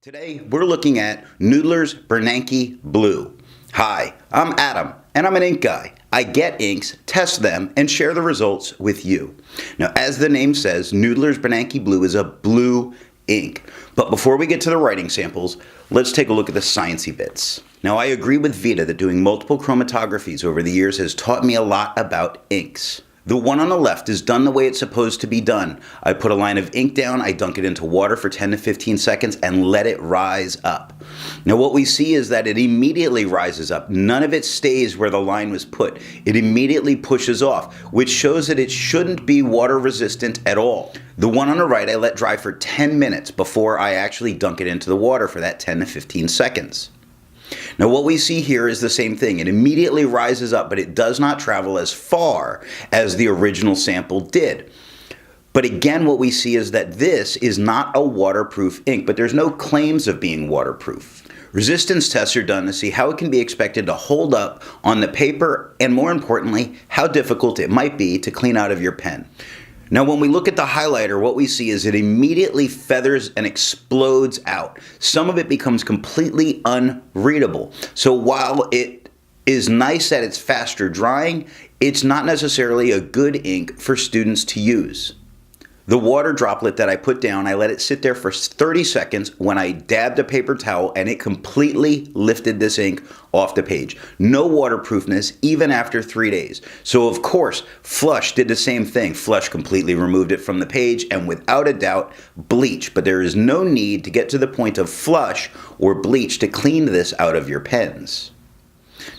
Today, we're looking at Noodler's Bernanke Blue. Hi, I'm Adam, and I'm an ink guy. I get inks, test them, and share the results with you. Now, as the name says, Noodler's Bernanke Blue is a blue ink. But before we get to the writing samples, let's take a look at the sciencey bits. Now, I agree with Vita that doing multiple chromatographies over the years has taught me a lot about inks. The one on the left is done the way it's supposed to be done. I put a line of ink down, I dunk it into water for 10 to 15 seconds and let it rise up. Now what we see is that it immediately rises up. None of it stays where the line was put. It immediately pushes off, which shows that it shouldn't be water resistant at all. The one on the right I let dry for 10 minutes before I actually dunk it into the water for that 10 to 15 seconds. Now what we see here is the same thing. It immediately rises up, but it does not travel as far as the original sample did. But again, what we see is that this is not a waterproof ink, but there's no claims of being waterproof. Resistance tests are done to see how it can be expected to hold up on the paper, and more importantly, how difficult it might be to clean out of your pen. Now when we look at the highlighter, what we see is it immediately feathers and explodes out. Some of it becomes completely unreadable. So while it is nice that it's faster drying, it's not necessarily a good ink for students to use. The water droplet that I put down, I let it sit there for 30 seconds when I dabbed a paper towel, and it completely lifted this ink off the page. No waterproofness even after 3 days. So of course, Flush did the same thing. Flush completely removed it from the page and without a doubt, bleach. But there is no need to get to the point of Flush or bleach to clean this out of your pens.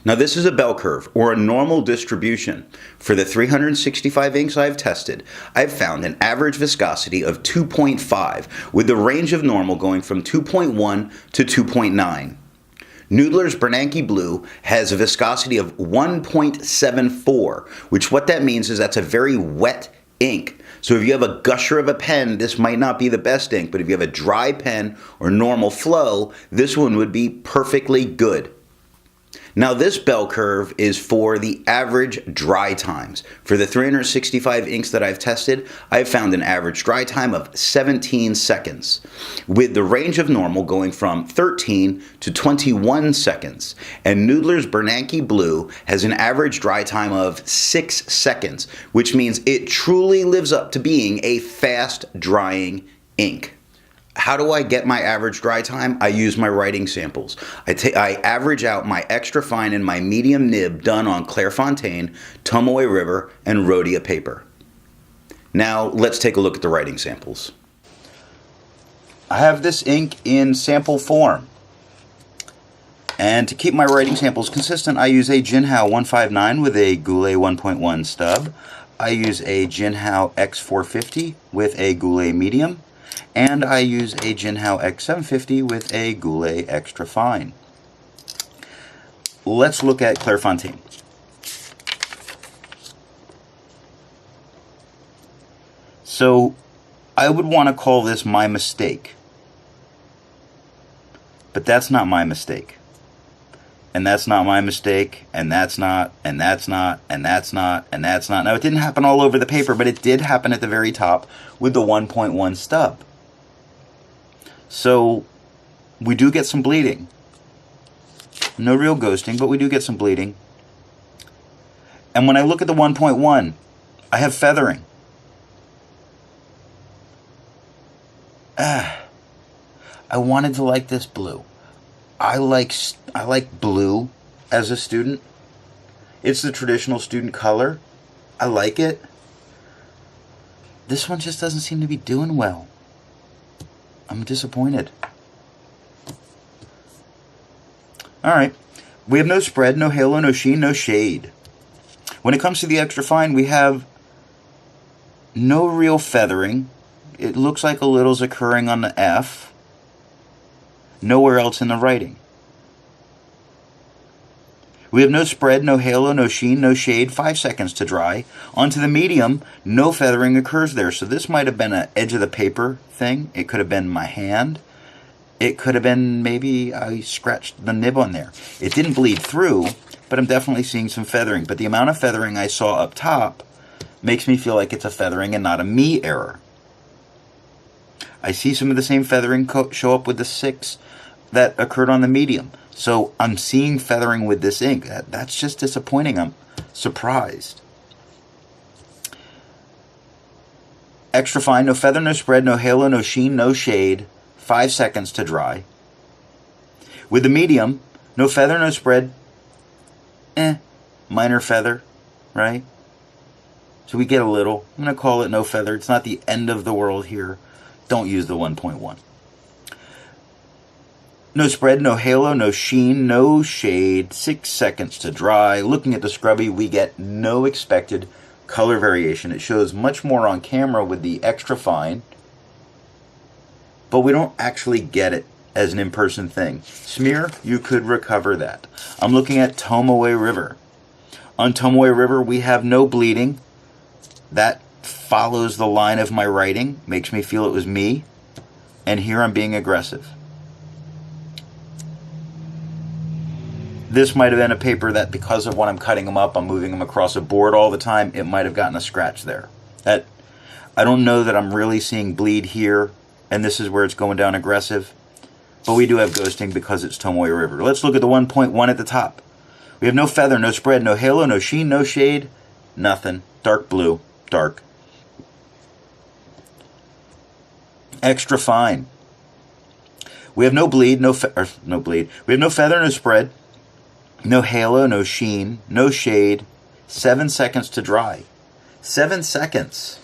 Now this is a bell curve, or a normal distribution. For the 365 inks I've tested, I've found an average viscosity of 2.5, with the range of normal going from 2.1 to 2.9. Noodler's Bernanke Blue has a viscosity of 1.74, which what that means is that's a very wet ink. So if you have a gusher of a pen, this might not be the best ink, but if you have a dry pen or normal flow, this one would be perfectly good. Now this bell curve is for the average dry times. For the 365 inks that I've tested, I've found an average dry time of 17 seconds, with the range of normal going from 13 to 21 seconds. And Noodler's Bernanke Blue has an average dry time of 6 seconds, which means it truly lives up to being a fast drying ink. How do I get my average dry time? I use my writing samples. I average out my extra fine and my medium nib done on Clairefontaine, Tomoe River, and Rhodia paper. Now let's take a look at the writing samples. I have this ink in sample form. And to keep my writing samples consistent, I use a Jinhao 159 with a Goulet 1.1 stub. I use a Jinhao X450 with a Goulet medium. And I use a Jinhao X750 with a Goulet Extra Fine. Let's look at Clairefontaine. So I would want to call this my mistake. But that's not my mistake. And that's not my mistake, and that's not, and that's not, and that's not, and that's not. Now it didn't happen all over the paper, but it did happen at the very top with the 1.1 stub. So we do get some bleeding. No real ghosting, but we do get some bleeding. And when I look at the 1.1, I have feathering. I wanted to like this blue. I like blue as a student. It's the traditional student color. I like it. This one just doesn't seem to be doing well. I'm disappointed. Alright, we have no spread, no halo, no sheen, no shade. When it comes to the extra fine, we have no real feathering. It looks like a little's occurring on the F. Nowhere else in the writing. We have no spread, no halo, no sheen, no shade, 5 seconds to dry. Onto the medium, no feathering occurs there. So this might have been an edge of the paper thing. It could have been my hand. It could have been maybe I scratched the nib on there. It didn't bleed through, but I'm definitely seeing some feathering. But the amount of feathering I saw up top makes me feel like it's a feathering and not a me error. I see some of the same feathering show up with the 6 that occurred on the medium. So I'm seeing feathering with this ink. That's just disappointing. I'm surprised. Extra fine, no feather, no spread, no halo, no sheen, no shade. 5 seconds to dry. With the medium, no feather, no spread. Minor feather, right? So we get a little. I'm going to call it no feather. It's not the end of the world here. Don't use the 1.1. No spread, no halo, no sheen, no shade. 6 seconds to dry. Looking at the scrubby, we get no expected color variation. It shows much more on camera with the extra fine, but we don't actually get it as an in-person thing. Smear, you could recover that. I'm looking at Tomoe River. On Tomoe River, we have no bleeding. That follows the line of my writing, makes me feel it was me, and here I'm being aggressive. This might have been a paper that, because of when I'm cutting them up, I'm moving them across a board all the time, it might have gotten a scratch there. I don't know that I'm really seeing bleed here, and this is where it's going down aggressive, but we do have ghosting because it's Tomoe River. Let's look at the 1.1 at the top. We have no feather, no spread, no halo, no sheen, no shade, nothing. Dark blue, dark. Extra fine. We have no bleed, We have no feather, no spread, no halo, no sheen, no shade. 7 seconds to dry. 7 seconds.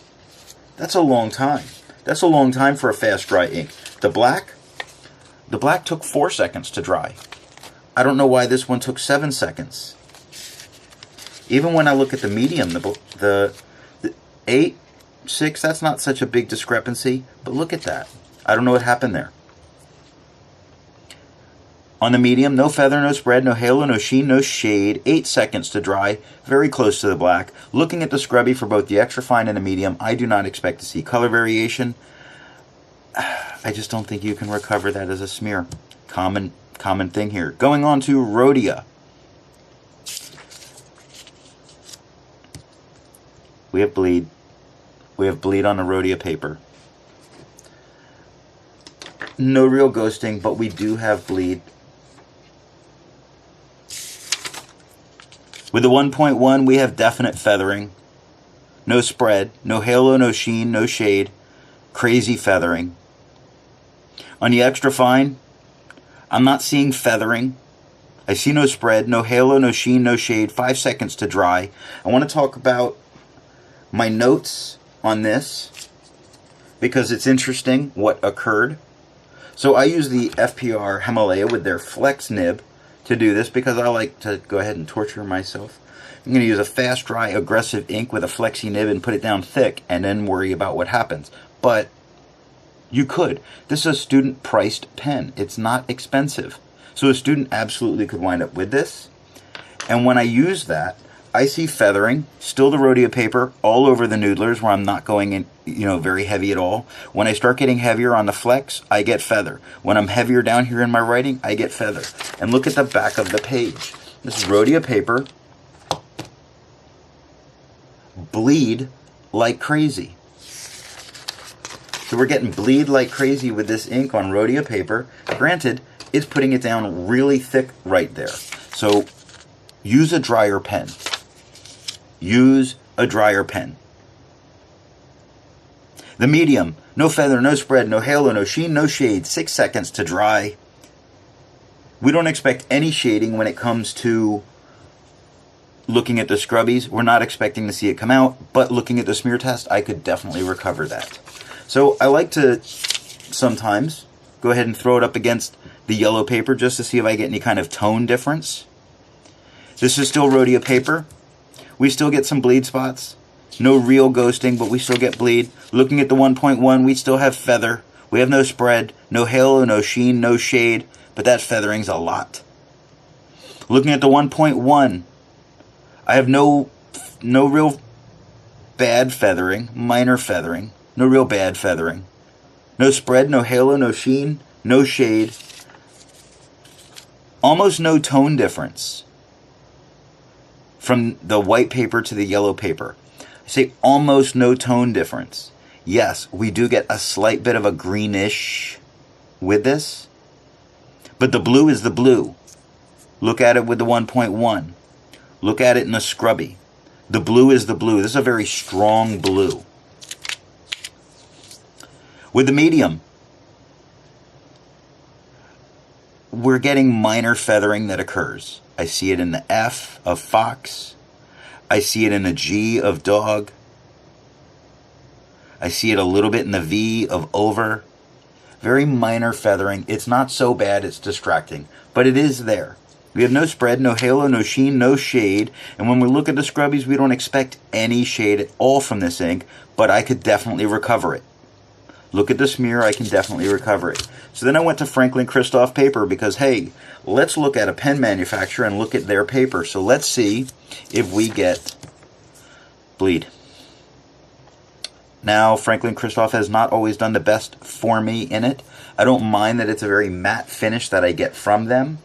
That's a long time. That's a long time for a fast dry ink. The black took 4 seconds to dry. I don't know why this one took 7 seconds. Even when I look at the medium, the 8, 6, that's not such a big discrepancy, but look at that. I don't know what happened there. On the medium, no feather, no spread, no halo, no sheen, no shade. 8 seconds to dry, very close to the black. Looking at the scrubby for both the extra fine and the medium, I do not expect to see color variation. I just don't think you can recover that as a smear. Common thing here. Going on to Rhodia. We have bleed. We have bleed on the Rhodia paper. No real ghosting, but we do have bleed. With the 1.1, we have definite feathering. No spread, no halo, no sheen, no shade. Crazy feathering. On the extra fine, I'm not seeing feathering. I see no spread, no halo, no sheen, no shade. 5 seconds to dry. I want to talk about my notes on this because it's interesting what occurred. So I use the FPR Himalaya with their flex nib to do this because I like to go ahead and torture myself. I'm going to use a fast dry aggressive ink with a flexi nib and put it down thick and then worry about what happens. But you could. This is a student priced pen. It's not expensive. So a student absolutely could wind up with this. And when I use that, I see feathering, still the Rhodia paper, all over the Noodlers where I'm not going in, very heavy at all. When I start getting heavier on the flex, I get feather. When I'm heavier down here in my writing, I get feather. And look at the back of the page. This is Rhodia paper. Bleed like crazy. So we're getting bleed like crazy with this ink on Rhodia paper. Granted, it's putting it down really thick right there. So use a drier pen. Use a drier pen. The medium, no feather, no spread, no halo, no sheen, no shade. 6 seconds to dry. We don't expect any shading when it comes to looking at the scrubbies. We're not expecting to see it come out, but looking at the smear test, I could definitely recover that. So I like to sometimes go ahead and throw it up against the yellow paper just to see if I get any kind of tone difference. This is still Rhodia paper. We still get some bleed spots. No real ghosting, but we still get bleed. Looking at the 1.1, we still have feather. We have no spread, no halo, no sheen, no shade, but that feathering's a lot. Looking at the 1.1, I have no real bad feathering, minor feathering, no real bad feathering. No spread, no halo, no sheen, no shade. Almost no tone difference from the white paper to the yellow paper. I say almost no tone difference. yes, we do get a slight bit of a greenish with this, but the blue is the blue. Look at it with the 1.1. Look at it in the scrubby. The blue is the blue. This is a very strong blue. With the medium, we're getting minor feathering that occurs. I see it in the F of fox. I see it in the G of dog. I see it a little bit in the V of over. Very minor feathering. It's not so bad it's distracting, but it is there. We have no spread, no halo, no sheen, no shade. And when we look at the scrubbies, we don't expect any shade at all from this ink, but I could definitely recover it. Look at the smear, I can definitely recover it. So then I went to Franklin Kristoff paper because, hey, let's look at a pen manufacturer and look at their paper. So let's see if we get bleed. Now, Franklin Kristoff has not always done the best for me in it. I don't mind that it's a very matte finish that I get from them.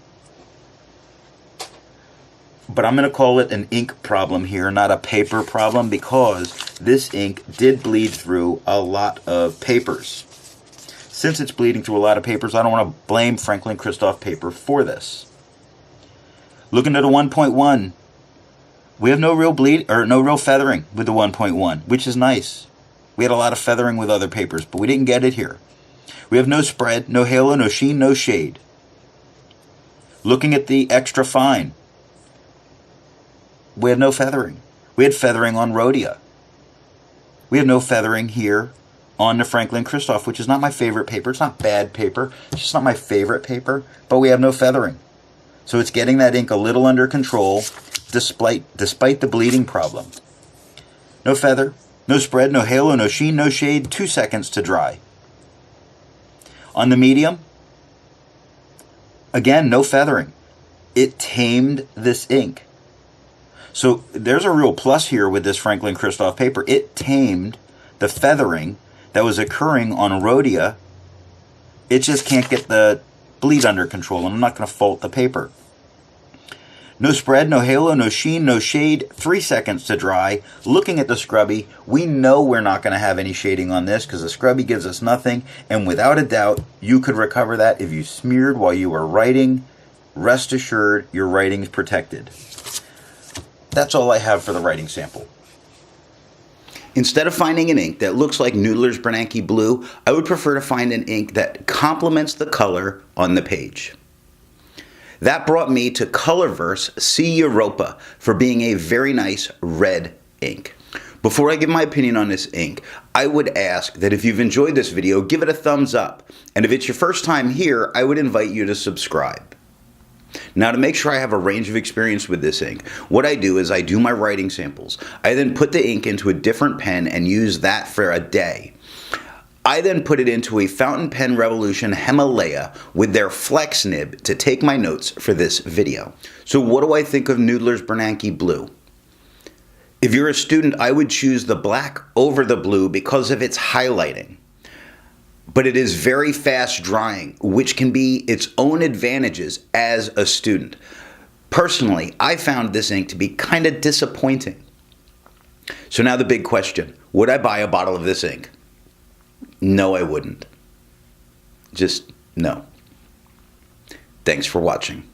But I'm going to call it an ink problem here, not a paper problem, because this ink did bleed through a lot of papers. Since it's bleeding through a lot of papers, I don't want to blame Franklin Kristoff paper for this. Looking at a 1.1, we have no real bleed or no real feathering with the 1.1, which is nice. We had a lot of feathering with other papers, but we didn't get it here. We have no spread, no halo, no sheen, no shade. Looking at the extra fine, we had no feathering. We had feathering on Rhodia. We have no feathering here on the Franklin Kristoff, which is not my favorite paper. It's not bad paper. It's just not my favorite paper, but we have no feathering. So it's getting that ink a little under control despite the bleeding problem. No feather, no spread, no halo, no sheen, no shade, 2 seconds to dry. On the medium, again, no feathering. It tamed this ink. So there's a real plus here with this Franklin Kristoff paper. It tamed the feathering that was occurring on Rhodia. It just can't get the bleed under control, and I'm not going to fault the paper. No spread, no halo, no sheen, no shade, 3 seconds to dry. Looking at the scrubby, we know we're not going to have any shading on this because the scrubby gives us nothing, and without a doubt, you could recover that if you smeared while you were writing. Rest assured, your writing's protected. That's all I have for the writing sample. Instead of finding an ink that looks like Noodler's Bernanke Blue, I would prefer to find an ink that complements the color on the page. That brought me to Colorverse Sea Europa for being a very nice red ink. Before I give my opinion on this ink, I would ask that if you've enjoyed this video, give it a thumbs up. And if it's your first time here, I would invite you to subscribe. Now, to make sure I have a range of experience with this ink, what I do is I do my writing samples. I then put the ink into a different pen and use that for a day. I then put it into a Fountain Pen Revolution Himalaya with their flex nib to take my notes for this video. So what do I think of Noodler's Bernanke Blue? If you're a student, I would choose the black over the blue because of its highlighting. But it is very fast drying, which can be its own advantages as a student. Personally, I found this ink to be kind of disappointing. So now the big question, would I buy a bottle of this ink? No, I wouldn't. Just no. Thanks for watching.